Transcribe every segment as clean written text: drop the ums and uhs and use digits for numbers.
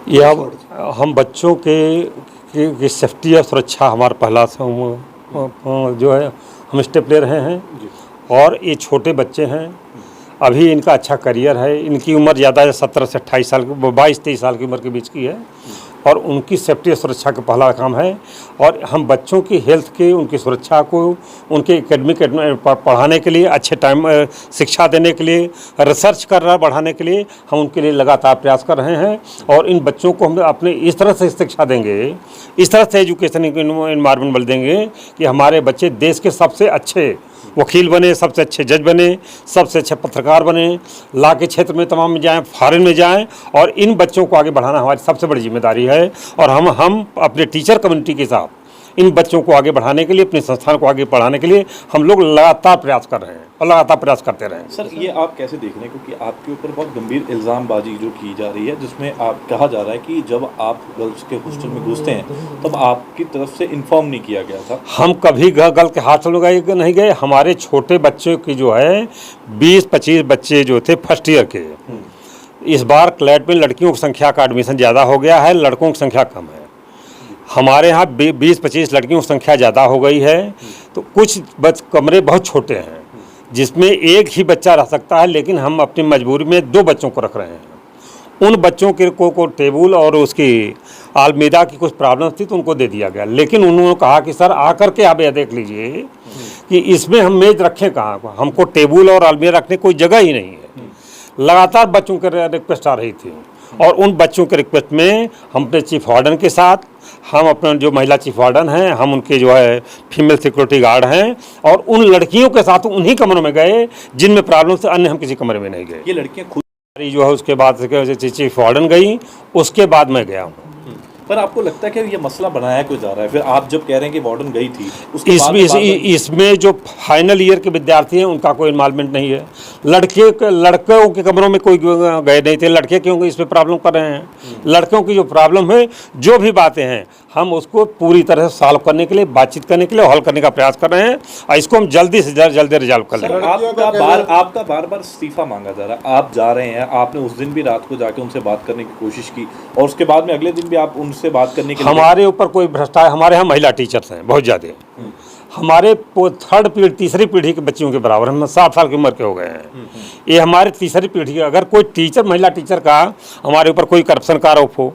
यह हम बच्चों की सेफ्टी और सुरक्षा हमारा पहला जो है हम स्टेप ले रहे हैं। और ये छोटे बच्चे हैं, अभी इनका अच्छा करियर है, इनकी उम्र ज़्यादा है 17 से 28 साल की, 22-23 साल की उम्र के बीच की है और उनकी सेफ्टी और सुरक्षा का पहला काम है। और हम बच्चों की हेल्थ के, उनकी सुरक्षा को, उनके एकेडमिक पढ़ाने के लिए, अच्छे टाइम शिक्षा देने के लिए, रिसर्च बढ़ाने के लिए हम उनके लिए लगातार प्रयास कर रहे हैं। और इन बच्चों को हम अपने इस तरह से शिक्षा देंगे, इस तरह से एजुकेशन इन्वायरमेंट बन देंगे कि हमारे बच्चे देश के सबसे अच्छे वकील बने, सबसे अच्छे जज बने, सबसे अच्छे पत्रकार बने, लॉ के क्षेत्र में तमाम में जाएँ, फॉरेन में जाएँ। और इन बच्चों को आगे बढ़ाना हमारी सबसे बड़ी जिम्मेदारी है। और हम अपने टीचर कम्युनिटी के साथ इन बच्चों को आगे बढ़ाने के लिए, अपने संस्थान को आगे बढ़ाने के लिए हम लोग लगातार प्रयास कर रहे हैं और लगातार प्रयास करते रहें। सर, ये आप कैसे देख रहे हैं, क्योंकि आपके ऊपर बहुत गंभीर इल्ज़ामबाजी जो की जा रही है, जिसमें आप कहा जा रहा है कि जब आप गर्ल्स के हॉस्टल में घुसते हैं तब आपकी तरफ से इन्फॉर्म नहीं किया गया था। हम कभी गर्ल के हॉस्टल में नहीं गए। हमारे छोटे बच्चों की जो है 20-25 बच्चे जो थे फर्स्ट ईयर के, इस बार क्लैट में लड़कियों की संख्या का एडमिशन ज़्यादा हो गया है, लड़कों की संख्या कम है। हमारे यहाँ 20-25 लड़कियों की संख्या ज़्यादा हो गई है, तो कुछ कमरे बहुत छोटे हैं जिसमें एक ही बच्चा रह सकता है, लेकिन हम अपनी मजबूरी में 2 बच्चों को रख रहे हैं। उन बच्चों के को टेबल और उसकी अलमीरा की कुछ प्रॉब्लम थी तो उनको दे दिया गया, लेकिन उन्होंने कहा कि सर आकर के आप यह देख लीजिए कि इसमें हम मेज रखें कहाँ, हमको टेबल और अलमीरा रखने कोई जगह ही नहीं है। लगातार बच्चों के रिक्वेस्ट आ रही थी और उन बच्चों के रिक्वेस्ट में हम अपने चीफ वार्डन के साथ, हम अपने जो महिला चीफ वार्डन हैं, हम उनके जो है फीमेल सिक्योरिटी गार्ड हैं और उन लड़कियों के साथ उन्हीं कमरों में गए जिनमें प्रॉब्लम से, अन्य हम किसी कमरे में नहीं गए। ये लड़कियां खुद जो है उसके बाद चीफ वार्डन गई, उसके बाद मैं गया हूँ। पर आपको लगता है कि ये मसला बनाया क्यों जा रहा है? फिर आप जब कह रहे हैं कि वार्डन गई थी, उसके इसमें जो फाइनल ईयर के विद्यार्थी हैं उनका कोई इन्वॉल्वमेंट नहीं है। लड़कों के कमरों में कोई गए नहीं थे। लड़के क्यों इसमें प्रॉब्लम कर रहे हैं? लड़कों की जो प्रॉब्लम है, जो भी बातें हैं, हम उसको पूरी तरह से सॉल्व करने के लिए, बातचीत करने के लिए, हल करने का प्रयास कर रहे हैं और इसको हम जल्दी से जल्दी रिजॉल्व कर लेंगे। आपका बार बार इस्तीफा मांगा जा रहा है, आप जा रहे हैं, आपने उस दिन भी रात को जाके उनसे बात करने की कोशिश की और उसके बाद में अगले दिन भी आप उनसे बात करने के लिए, हमारे ऊपर कोई भ्रष्टाचार, हमारे यहाँ महिला टीचर्स हैं बहुत ज़्यादा, हमारे थर्ड पीढ़ी, तीसरी पीढ़ी के बच्चियों के बराबर, हम 60 साल की उम्र के हो गए हैं। ये हमारे तीसरी पीढ़ी, अगर कोई टीचर, महिला टीचर का हमारे ऊपर कोई करप्शन का आरोप हो,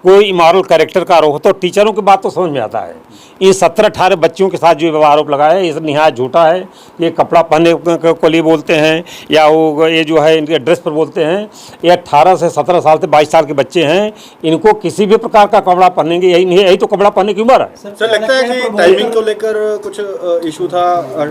कोई इमोरल कैरेक्टर का आरोप हो, तो टीचरों की बात तो समझ में आता है। इन 17-18 बच्चियों के साथ जो आरोप लगाया है, ये निहायत झूठा है। ये कपड़ा पहनने को लिए बोलते हैं या वो ये जो है इनके ड्रेस पर बोलते हैं। ये 18 से 17 साल से 22 साल के बच्चे हैं, इनको किसी भी प्रकार का कपड़ा पहनेंगे यही नहीं, यही तो कपड़ा पहनने की उम्र है। सर, लगता है कि टाइमिंग को लेकर कुछ इशू था,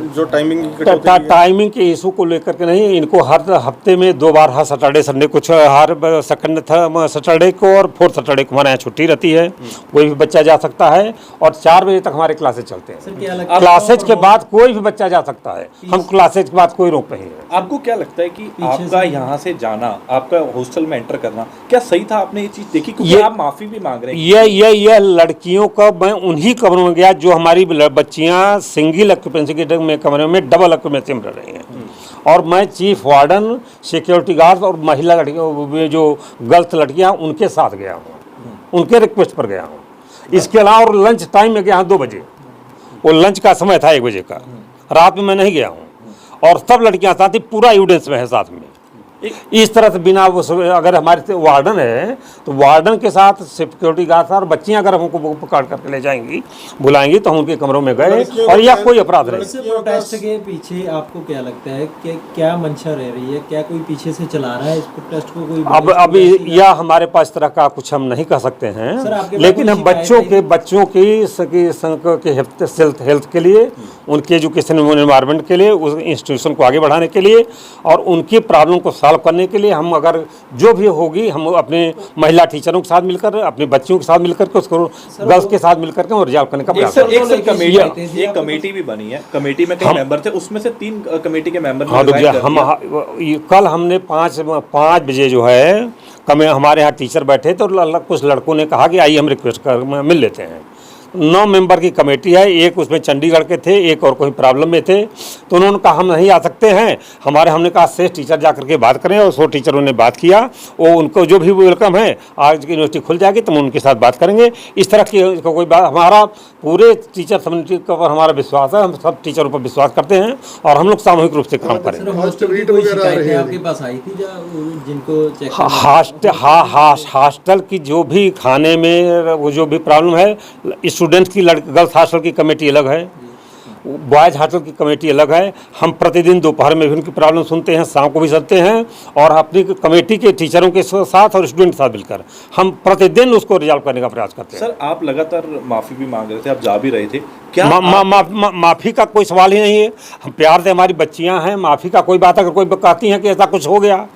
जो टाइमिंग के इशू को लेकर के नहीं, इनको हर हफ्ते में 2 बार, हर सैटरडे संडे, कुछ हर सेकंड सैटरडे को और 4th सैटरडे को हमारे यहाँ छुट्टी रहती है। कोई भी बच्चा जा सकता है और 4 बजे तक हमारे क्लासेज चलते हैं। क्लासेज के बाद कोई भी बच्चा जा सकता है, हम क्लासेज के बाद कोई रोक नहीं है। आपको क्या लगता है कि आपका यहाँ से जाना, आपका हॉस्टल में एंटर करना क्या सही था? आपने ये चीज देखी? क्योंकि आप माफी भी मांग रहे हैं। ये लड़कियों का, मैं उन्हीं कमरों में गया जो हमारी बच्चियां सिंगल ऑक्यूपेंसी के कमरे में डबल ऑक्यूपेंसी में रह रही हैं। और मैं चीफ वार्डन, सिक्योरिटी गार्ड और महिला लड़कियों, जो गर्ल्स लड़कियां, उनके साथ गया हूँ, उनके रिक्वेस्ट पर गया हूँ। इसके अलावा और लंच टाइम में गया हूँ 2 बजे, वो लंच का समय था 1 बजे का, रात में मैं नहीं गया हूँ। और सब लड़कियां साथ ही, पूरा एविडेंस में है साथ में। इस तरह से बिना, अगर हमारे वार्डन है तो वार्डन के साथ सिक्योरिटी गार्ड और बच्चियां अगर हमको पकड़ करके ले जाएंगी, बुलाएंगी, तो हम उनके कमरों में गए और यह कोई अपराध नहीं। प्रोटेस्ट के पीछे आपको क्या लगता है कि क्या मंशा रह रही है? क्या कोई पीछे से चला रहा है इस प्रोटेस्ट को? कोई अभी यह हमारे पास इस तरह का कुछ हम नहीं कह सकते हैं, लेकिन हम बच्चों की हेल्थ के लिए, उनके एजुकेशन एनवायरनमेंट के लिए, उस इंस्टीट्यूशन को आगे बढ़ाने के लिए और उनकी प्रॉब्लम को सॉल्व करने के लिए हम, अगर जो भी होगी, हम अपने महिला टीचरों के साथ मिलकर, अपने बच्चियों के साथ मिलकर के, उसको गर्ल्स के साथ मिलकर के और रिजॉल्व करने का प्रयास करें। एक कमेटी भी बनी है, कमेटी में कई मेंबर थे, उसमें से 3 कमेटी के मेंबर कल हमने 5 बजे जो है हमारे यहाँ टीचर बैठे तो कुछ लड़कों ने कहा कि आइए हम रिक्वेस्ट कर मिल लेते हैं। 9 मेंबर की कमेटी है, एक उसमें चंडीगढ़ के थे, एक और कोई प्रॉब्लम में थे, तो उन्होंने कहा हम नहीं आ सकते हैं। हमने कहा शेष टीचर जा करके बात करें, और 100 टीचरों ने बात किया। वो उनको जो भी वेलकम है, आज की यूनिवर्सिटी खुल जाएगी तो हम उनके साथ बात करेंगे। इस तरह की कोई बात, हमारा पूरे टीचर कम्युनिटी पर हमारा विश्वास है, हम सब टीचरों पर विश्वास करते हैं और हम लोग सामूहिक रूप से काम करेंगे। सर, हॉस्टल की कोई शिकायतें आपके पास आई थी जिनको चेक हॉस्टल की जो भी खाने में वो जो भी प्रॉब्लम है, स्टूडेंट्स की गर्ल्स हॉस्टल की कमेटी अलग है, बॉयज़ हॉस्टल की कमेटी अलग है। हम प्रतिदिन दोपहर में भी उनकी प्रॉब्लम सुनते हैं, शाम को भी सुनते हैं, और अपनी कमेटी के टीचरों के साथ और स्टूडेंट के साथ मिलकर हम प्रतिदिन उसको रिजॉल्व करने का प्रयास करते हैं। सर, आप लगातार माफ़ी भी मांग रहे थे, आप जा भी रहे थे, क्या माफ़ी का कोई सवाल ही नहीं है। हम प्यार से, हमारी बच्चियां हैं, माफ़ी का कोई बात, अगर कोई कहती हैं कि ऐसा कुछ हो गया,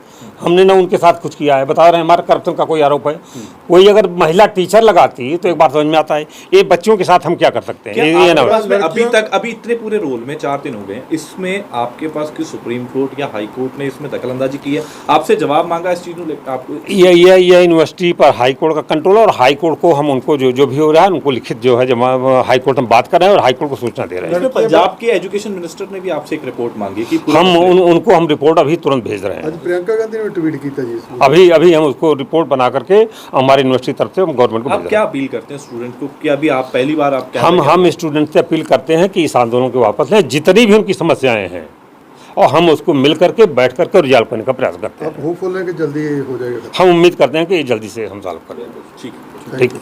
हमने ना उनके साथ कुछ किया है, बता रहे हैं हमारा करप्शन का कोई आरोप है। कोई अगर महिला टीचर लगाती तो एक बात समझ में आता है, ये बच्चों के साथ हम क्या कर सकते हैं। ये ना अभी इतने पूरे रोल में 4 दिन हो गए, इसमें आपके पास कि सुप्रीम कोर्ट या हाई कोर्ट ने इसमें दखलंदाजी की है, आपसे जवाब मांगा इस चीज़ में आपको? ये यूनिवर्सिटी पर हाई कोर्ट का कंट्रोल है, और हाई कोर्ट को हम उनको जो भी हो रहा है उनको लिखित जो है, जब हाई कोर्ट में बात कर रहे हैं और हाई कोर्ट को सूचना दे रहे हैं। पंजाब के एजुकेशन मिनिस्टर ने भी आपसे एक रिपोर्ट मांगी कि उनको हम रिपोर्ट अभी तुरंत भेज रहे हैं। प्रियंका गांधी ने ट्वीट किया जी, अभी हम उसको रिपोर्ट बना करके हमारी यूनिवर्सिटी तरफ से हम गवर्नमेंट को आप क्या अपील करते हैं स्टूडेंट को कि अभी आप पहली बार आप हम स्टूडेंट से अपील करते हैं कि इस आंदोलन को वापस लें, जितनी भी उनकी समस्याएं हैं, और हम उसको मिल करके बैठ करके रिजॉल्व करने का प्रयास करते हैं। आप होपफुल हैं कि जल्दी हो जाएगा? हम उम्मीद करते हैं कि ये जल्दी से हम सॉल्व करें। ठीक। ठीक।